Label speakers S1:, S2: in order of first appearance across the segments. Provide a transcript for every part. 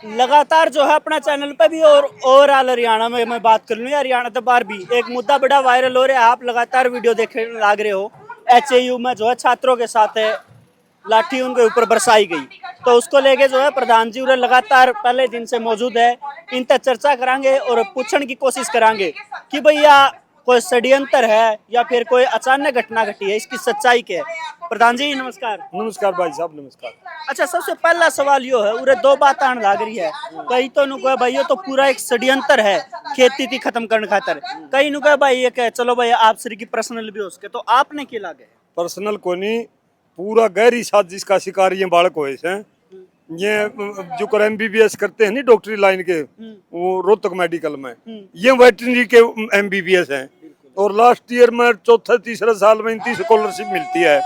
S1: लगातार जो है अपना चैनल पे भी और ओवरऑल हरियाणा में मैं बात कर लूँ या हरियाणा तो बाहर भी एक मुद्दा बड़ा वायरल हो रहा है। आप लगातार वीडियो देखने लग रहे हो। एचएयू में जो है छात्रों के साथ है लाठी उनके ऊपर बरसाई गई, तो उसको लेके जो है प्रधान जी उन्हें लगातार पहले दिन से मौजूद है। इन तक चर्चा करांगे और पूछने की कोशिश करांगे कि भैया कोई षड्यंत्र है या फिर कोई अचानक घटना घटी है, इसकी सच्चाई क्या है। प्रधान जी नमस्कार।
S2: नमस्कार भाई साहब, नमस्कार।
S1: अच्छा, सबसे पहला सवाल यो है, उरे दो बात आने लग रही है। कई तो नु कहे भाई ये तो पूरा एक षड्यंत्र है खेती थी खत्म करने खातर, कई नु कहे भाई ये कहे चलो भाई आप श्री की पर्सनल भी हो सके, तो आपने क्या लागे?
S2: पर्सनल को नहीं, पूरा गहरी साजिश का शिकार ये बालक हुए हैं। ये जो कर एमबीबीएस करते हैं नहीं डॉक्टरी लाइन के, वो रोहतक मेडिकल में, ये वेटरनरी के एमबीबीएस हैं। और लास्ट ईयर में चौथा तीसरा साल में इनकी स्कॉलरशिप मिलती है।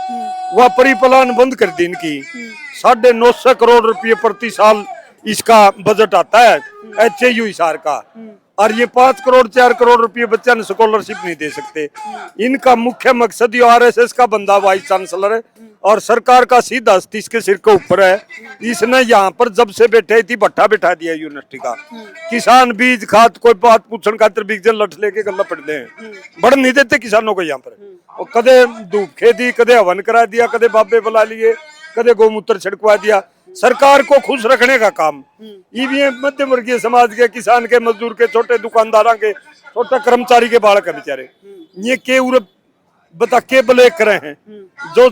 S2: वह परिप्लान बंद कर दी इनकी। 950 करोड़ रुपये प्रति साल इसका बजट आता है एचएयू हिसार का, और ये 5 करोड़ 4 करोड़ रुपये बच्चा ने स्कॉलरशिप नहीं दे सकते। इनका मुख्य मकसद ये आरएसएस का बंदा वाइस चांसलर है और सरकार का सीधा हस्ती इसके सिर के ऊपर है। इसने यहाँ पर जब से बैठे थी भट्टा बैठा दिया यूनिवर्सिटी का। किसान बीज खाद कोई बात पूछने खातर बीजन लठ लेके गला पड़ते हैं, बढ़ नहीं देते किसानों को यहाँ पर। और कदे धूप खेती, कदे हवन करा दिया, कदे बाबे बुला लिए, कदे गौमूत्र छिड़कवा दिया। सरकार को खुश रखने का काम ये मध्यम वर्गीय समाज के, किसान के, मजदूर के, छोटे दुकानदारों के, छोटे कर्मचारी के बालक है बेचारे। ये के बता के ब्लैक करे हैं जो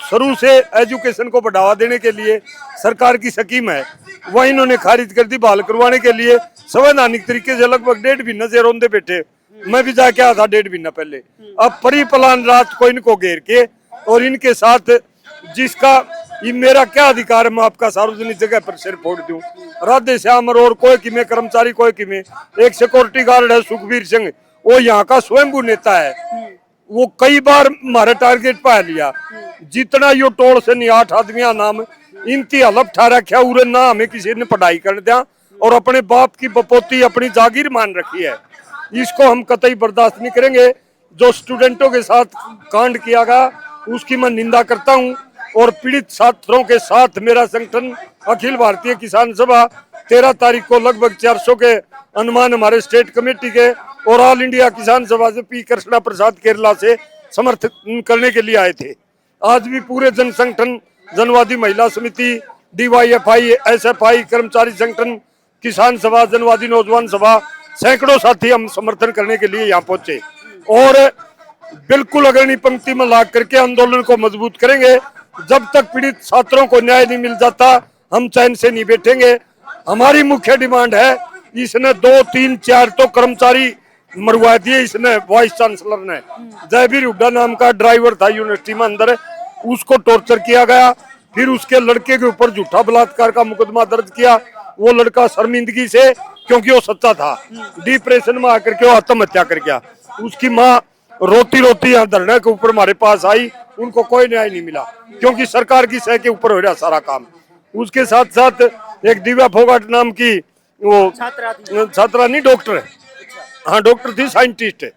S2: शुरू से एजुकेशन को बढ़ावा देने के लिए सरकार की स्कीम है, वह इन्होंने खारिज कर दी। बहाल करवाने के लिए संवैधानिक तरीके से लगभग 1.5 महीना से रोंदे बैठे। मैं भी जाके आया था 1.5 महीना पहले। अब परिप्लान रात को इनको घेर के और इनके साथ जिसका ये मेरा क्या अधिकार है, मैं आपका सार्वजनिक जगह पर सिर फोड़ दूं। राधे श्याम और कोई कि में कर्मचारी, कोई कि में एक सिक्योरिटी गार्ड है सुखबीर सिंह, वो यहाँ का स्वयंभू नेता है। वो कई बार हमारे टारगेट पा लिया। जितना यो टोल से नहीं 8 आदमी नाम इनकी हलफ ठा रखा उरे ना हमें किसी ने पढ़ाई कर दिया और अपने बाप की बपोती अपनी जागीर मान रखी है। इसको हम कतई बर्दाश्त नहीं करेंगे। जो स्टूडेंटों के साथ कांड किया गया उसकी मैं निंदा करता हूँ और पीड़ित छात्रों के साथ मेरा संगठन अखिल भारतीय किसान सभा 13 तारीख को लगभग 400 के अनुमान हमारे स्टेट कमेटी के और ऑल इंडिया किसान सभा से पी कृष्णा प्रसाद केरला से समर्थन करने के लिए आए थे। आज भी पूरे जन संगठन, जनवादी महिला समिति, डीवाईएफआई, एसएफआई, कर्मचारी संगठन, किसान सभा, जनवादी नौजवान सभा, सैकड़ों साथी हम समर्थन करने के लिए यहाँ पहुंचे और बिल्कुल अग्रणी पंक्ति में लाग करके आंदोलन को मजबूत करेंगे। जब तक पीड़ित छात्रों को न्याय नहीं मिल जाता हम चैन से नहीं बैठेंगे। हमारी मुख्य डिमांड है, इसने 2, 3, 4 तो कर्मचारी मरवा दिए इसने। वाइस चांसलर ने, जयवीर हुड्डा नाम का ड्राइवर था यूनिवर्सिटी में अंदर, उसको टॉर्चर किया गया। फिर उसके लड़के के ऊपर झूठा बलात्कार का मुकदमा दर्ज किया। वो लड़का शर्मिंदगी से, क्योंकि वो सच्चा था, डिप्रेशन में आकर के वो आत्महत्या कर गया। उसकी माँ रोती रोती यहाँ धरने के ऊपर हमारे पास आई, उनको कोई न्याय नहीं मिला क्योंकि सरकार की सह के ऊपर हो रहा सारा काम। उसके साथ साथ एक दिव्या फोगाट नाम की वो छात्रा नहीं, डॉक्टर है, हाँ डॉक्टर थी, साइंटिस्ट है,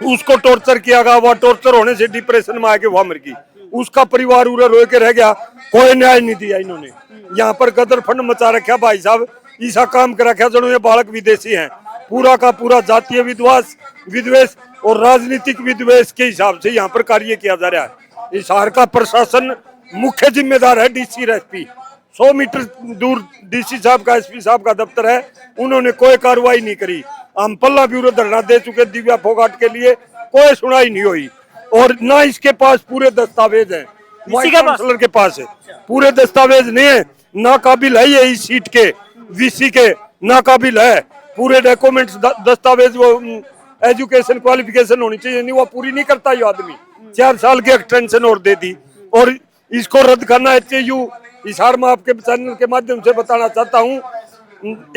S2: उसको टॉर्चर किया गया। वह टॉर्चर होने से डिप्रेशन में आके वह मर गई। उसका परिवार उरा रोए के रह गया, कोई न्याय नहीं दिया इन्होंने। यहाँ पर गदर फंड मचा रखा भाई साहब, ऐसा काम कर रखा जरूर ये बालक विदेशी हैं। पूरा का पूरा जातीय विद्वेष और राजनीतिक विद्वेष के हिसाब से यहाँ पर कार्य किया जा रहा है। इस शहर का प्रशासन मुख्य जिम्मेदार है डीसी और एसपी। 100 मीटर दूर डीसी साहब का, एसपी साहब का दफ्तर है, उन्होंने कोई कार्रवाई नहीं करी। हम पल्ला ब्यूरो धरना दे चुके दिव्या फोगाट के लिए, कोई सुनाई नहीं हुई। और ना इसके पास पूरे दस्तावेज हैं, वाइस चांसलर के पास है पूरे दस्तावेज नहीं है, ना काबिल है ये इस सीट के वीसी के, ना काबिल है। पूरे डॉक्यूमेंट्स दस्तावेज वो एजुकेशन क्वालिफिकेशन होनी चाहिए, नहीं वो पूरी नहीं करता ये आदमी। 4 साल की एक्सटेंशन और दे दी और इसको रद्द करना है। एचएयू हिसार में आपके चैनल के माध्यम से बताना चाहता हूँ,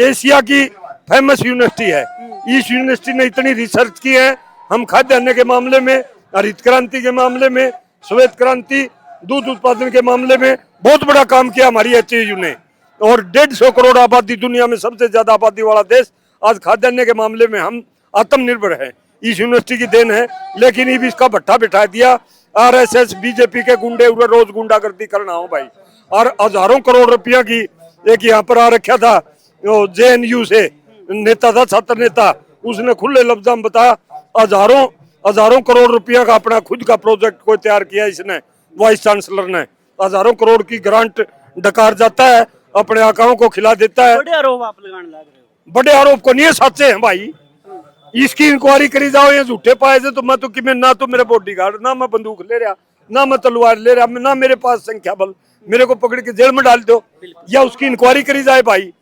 S2: एशिया की फेमस यूनिवर्सिटी है। इस यूनिवर्सिटी ने इतनी रिसर्च की है, हम खाद्यान्न के मामले में, हरित क्रांति के मामले में, श्वेत क्रांति, दूध उत्पादन के मामले में बहुत बड़ा काम किया हमारी एचएयू ने। और 150 करोड़ आबादी, दुनिया में सबसे ज्यादा आबादी वाला देश, आज खाद्यान्न के मामले में हम आत्मनिर्भर है, इस यूनिवर्सिटी की देन है। लेकिन ये भी इसका भट्टा बिठा दिया। आरएसएस बीजेपी के गुंडे रोज गुंडागर्दी करना हो भाई, और हजारों करोड़ रुपया की एक यहाँ पर आ रखा था JNU से नेता था, छात्र नेता, उसने खुले लफ्ज़ों में बताया हजारों करोड़ रुपया का अपना खुद का प्रोजेक्ट कोई तैयार किया इसने, वाइस चांसलर ने। हजारों करोड़ की ग्रांट डकार जाता है, अपने आकाओं को खिला देता है।
S1: बड़े आरोप आप लगाने लग रहे हो।
S2: बड़े आरोप को नहीं है, सच्चे हैं भाई। इसकी इंक्वायरी करी जाओ, ये झूठे पाए से तो मैं तो कि मैं ना तो मेरे बॉडीगार्ड, ना मैं बंदूक ले रहा, ना मैं तलवार ले रहा, ना मेरे पास संख्या बल, मेरे को पकड़ के जेल में डाल दो या उसकी इंक्वायरी करी जाए भाई।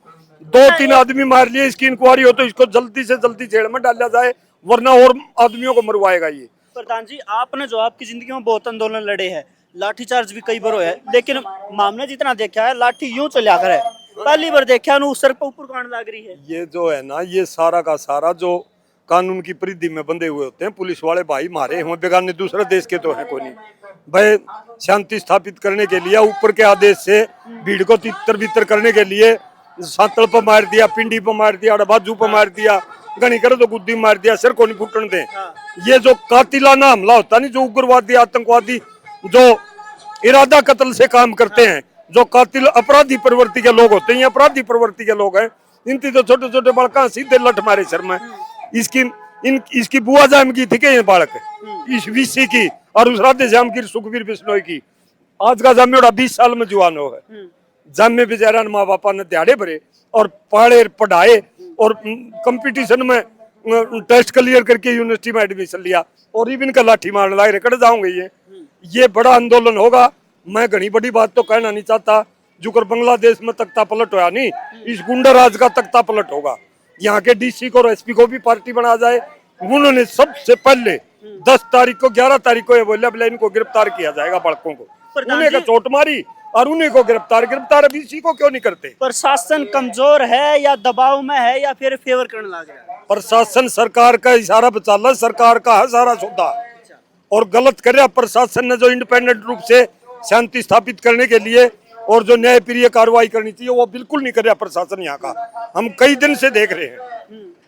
S2: 2-3 आदमी मार लिए, इसकी इंक्वायरी हो तो इसको जल्दी से जल्दी जेल में डाला जाए, वरना और आदमियों को मरवाएगा ये।
S1: प्रधान जी, आपने जो आपकी जिंदगी में बहुत आंदोलन लड़े हैं, लाठीचार्ज भी कई बार हुआ है, लेकिन मामला जितना देखा है लाठी यूं चला कर है, पहली बार देखा नु सर पे ऊपर कांड लग रही है।
S2: ये जो है ना, ये सारा का सारा जो कानून की परिधि में बंधे हुए होते हैं पुलिस वाले भाई, मारे हुए बेगाने दूसरे देश के तो है कोई नहीं भाई। शांति स्थापित करने के लिए ऊपर के आदेश से भीड़ को तितर बितर करने के लिए सातल पर मार दिया, पिंडी पर मार दिया, बाजू पर मार दिया, गणी करे तो गुद्दी मार दिया, सिर को नहीं फूटन दे। ये जो कातिलाना हमला होता नहीं, जो उग्रवादी आतंकवादी जो इरादा कत्ल से काम करते हैं, जो कातिल अपराधी प्रवृत्ति के लोग होते हैं, अपराधी प्रवृत्ति के लोग हैं, इनकी तो छोटे छोटे बालका सीधे लठ मारे सर में। इसकी बुआ जाम की थी ये बालक, इस विसी की, और उस राधे श्याम की सुखबीर बिश्नोई की। आज का जामियोड़ा 20 साल में जवान हो गए। जामे बेचारा माँ बापा ने दिहाड़े भरे और पढ़े पढ़ाए और कंपटीशन में टेस्ट क्लियर करके यूनिवर्सिटी में एडमिशन लिया, और इवन का लाठी मारने लाए रेकड़ जाऊंगे। ये बड़ा आंदोलन होगा। मैं घनी बड़ी बात तो कहना नहीं चाहता, जुकर बांग्लादेश में तख्ता पलट होया नहीं, इस गुंडा राज का तख्ता पलट होगा। यहाँ के DC को और SP को भी पार्टी बना जाए। उन्होंने सबसे पहले 10 तारीख को 11 तारीख को ये बोले इनको गिरफ्तार किया जाएगा, बालकों को उन्हें का चोट मारी और उन्हीं को गिरफ्तार अब इसी को क्यों नहीं करते?
S1: प्रशासन कमजोर है या दबाव में है या फिर फेवर करने लग रहा है?
S2: प्रशासन सरकार का इशारा बचाला, सरकार का है सारा सौदा, और गलत कर रहा प्रशासन ने जो इंडिपेंडेंट रूप से शांति स्थापित करने के लिए और जो न्यायप्रिय कार्रवाई करनी चाहिए वो बिल्कुल नहीं कर रहा प्रशासन यहाँ का। हम कई दिन से देख रहे हैं,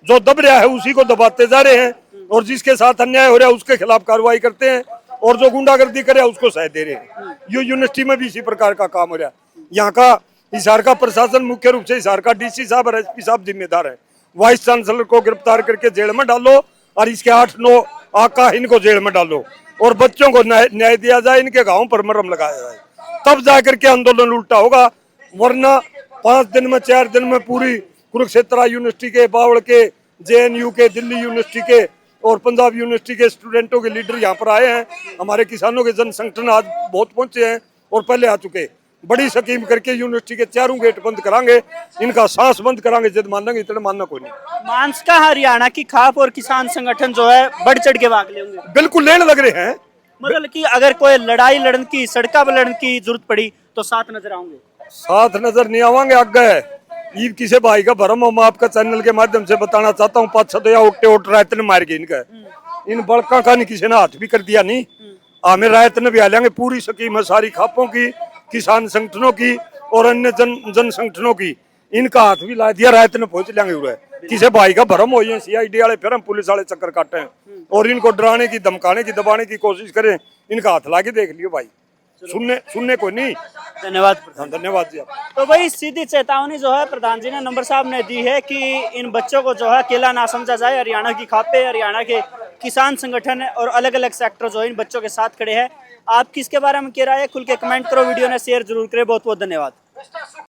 S2: जो दब रहा है उसी को दबाते जा रहे हैं, और जिसके साथ अन्याय हो रहा है उसके खिलाफ कार्रवाई करते हैं, और जो गुंडागर्दी करे उसको सह दे रहे हैं। ये यूनिवर्सिटी में भी इसी प्रकार का काम हो रहा है। यहाँ का हिसार का प्रशासन, मुख्य रूप से हिसार का DC साहब और SP साहब जिम्मेदार है। वाइस चांसलर को गिरफ्तार करके जेल में डालो, और इसके 8-9 आका इनको जेल में डालो, और बच्चों को न्याय दिया जाए, इनके गाँव पर मरहम लगाया जाए, तब जाकर के आंदोलन उल्टा होगा। वरना 5 दिन में 4 दिन में पूरी कुरुक्षेत्र यूनिवर्सिटी के, बावड़ के, JNU के, दिल्ली यूनिवर्सिटी के और पंजाब यूनिवर्सिटी के स्टूडेंटों के लीडर यहाँ पर आए हैं। हमारे किसानों के जन संगठन आज बहुत पहुंचे हैं और पहले आ चुके। बड़ी स्कीम करके यूनिवर्सिटी के 4 गेट बंद करांगे, इनका सांस बंद करांगे, जब मानेंगे इतना मानना कोई नहीं।
S1: मांस का हरियाणा की खाप और किसान संगठन जो है बढ़ चढ़ के भाग लेंगे,
S2: बिल्कुल लेने लग रहे हैं।
S1: मतलब कि अगर कोई लड़ाई लड़न की, सड़का पर लड़न की जरूरत पड़ी तो साथ नजर आऊंगे।
S2: साथ नजर नहीं आवांगे, आगे ये किसी भाई का भरम हो, मैं आपका चैनल के माध्यम से बताना चाहता हूँ। 5-6 तो उठ रायत ने मार गए इनका, इन बड़का का नहीं किसी ने हाथ भी कर दिया नहीं। हमें रायत ने भी आ लेंगे, पूरी स्कीम है सारी खापों की, किसान संगठनों की और अन्य जन संगठनों की, इनका हाथ भी ला दिया, रायत ने पहुंच लेंगे हुए। किसी भाई का भरम हो, ये CID वाले फिर हम पुलिस वाले चक्कर काटे हैं और इनको डराने की, धमकाने की, दबाने की कोशिश करें, इनका हाथ ला के देख लियो भाई, सुनने को नहीं।
S1: धन्यवाद।
S2: धन्यवाद जी।
S1: तो भाई सीधी चेतावनी जो है प्रधान जी ने, नंबर साहब ने दी है कि इन बच्चों को जो है अकेला ना समझा जाए। हरियाणा की खापे, हरियाणा के किसान संगठन और अलग अलग सेक्टर जो इन बच्चों के साथ खड़े हैं। आप किसके बारे में कह रहा है, खुल के कमेंट करो, वीडियो ने शेयर जरूर करें। बहुत बहुत धन्यवाद।